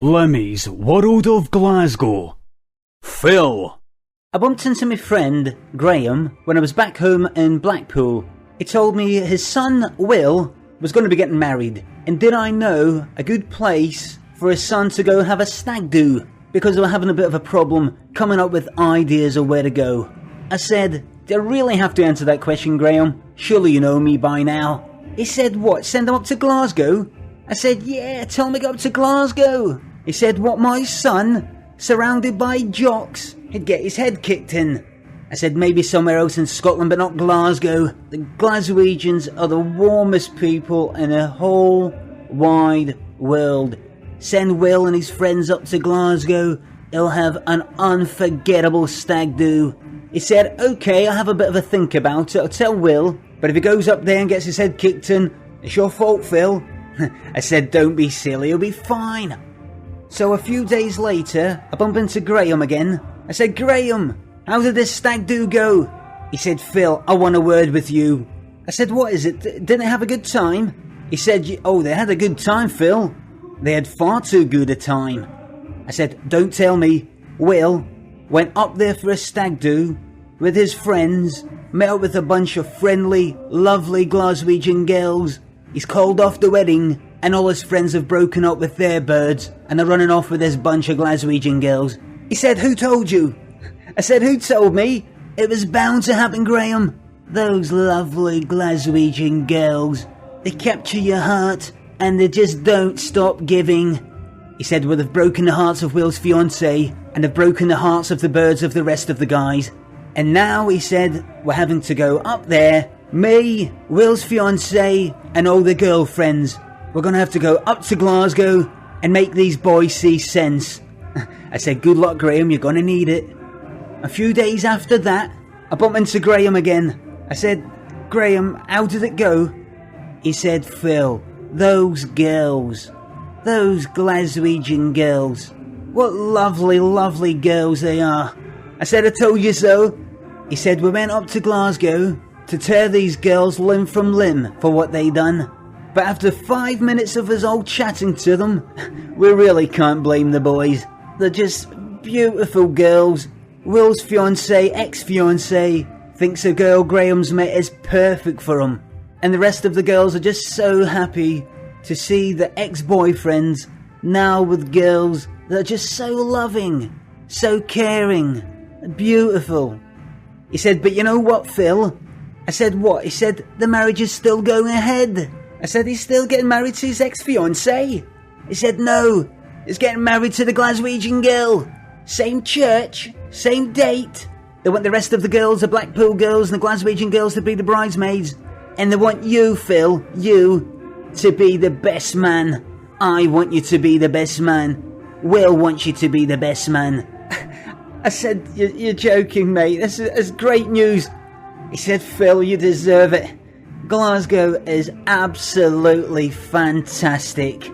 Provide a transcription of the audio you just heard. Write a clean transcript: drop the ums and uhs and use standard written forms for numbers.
Limmy's World of Glasgow. Phil. I bumped into my friend, Graham, when I was back home in Blackpool. He told me his son, Will, was going to be getting married. And did I know a good place for his son to go have a stag do? Because they were having a bit of a problem coming up with ideas of where to go. I said, do I really have to answer that question, Graham? Surely you know me by now. He said, what, send him up to Glasgow? I said, yeah, tell him to go up to Glasgow. He said, what, my son, surrounded by jocks, he'd get his head kicked in. I said, maybe somewhere else in Scotland, but not Glasgow. The Glaswegians are the warmest people in the whole wide world. Send Will and his friends up to Glasgow. He'll have an unforgettable stag do. He said, okay, I'll have a bit of a think about it. I'll tell Will, but if he goes up there and gets his head kicked in, it's your fault, Phil. I said, don't be silly, he'll be fine. So a few days later, I bump into Graham again. I said, Graham, how did this stag do go? He said, Phil, I want a word with you. I said, what is it? Didn't they have a good time? He said, oh, they had a good time, Phil. They had far too good a time. I said, don't tell me. Will went up there for a stag do with his friends, met up with a bunch of friendly, lovely Glaswegian girls. He's called off the wedding, and all his friends have broken up with their birds, and they're running off with this bunch of Glaswegian girls. He said, who told you? I said, who told me? It was bound to happen, Graham. Those lovely Glaswegian girls, they capture your heart, and they just don't stop giving. He said, well, they've broken the hearts of Will's fiancée, and they've broken the hearts of the birds of the rest of the guys. And now, he said, we're having to go up there, me, Will's fiancée, and all the girlfriends. We're going to have to go up to Glasgow and make these boys see sense. I said, good luck, Graham, you're going to need it. A few days after that, I bumped into Graham again. I said, Graham, how did it go? He said, Phil, those girls, those Glaswegian girls, what lovely, lovely girls they are. I said, I told you so. He said, we went up to Glasgow to tear these girls limb from limb for what they done. But after 5 minutes of us all chatting to them, we really can't blame the boys. They're just beautiful girls. Will's fiancée, ex-fiancée, thinks a girl Graham's met is perfect for him. And the rest of the girls are just so happy to see the ex-boyfriends now with girls that are just so loving, so caring, beautiful. He said, but you know what, Phil? I said, what? He said, the marriage is still going ahead. I said, he's still getting married to his ex-fiancée. He said, no, he's getting married to the Glaswegian girl. Same church, same date. They want the rest of the girls, the Blackpool girls and the Glaswegian girls to be the bridesmaids. And they want you, Phil, you, to be the best man. I want you to be the best man. Will wants you to be the best man. I said, you're joking, mate. That's great news. He said, Phil, you deserve it. Glasgow is absolutely fantastic.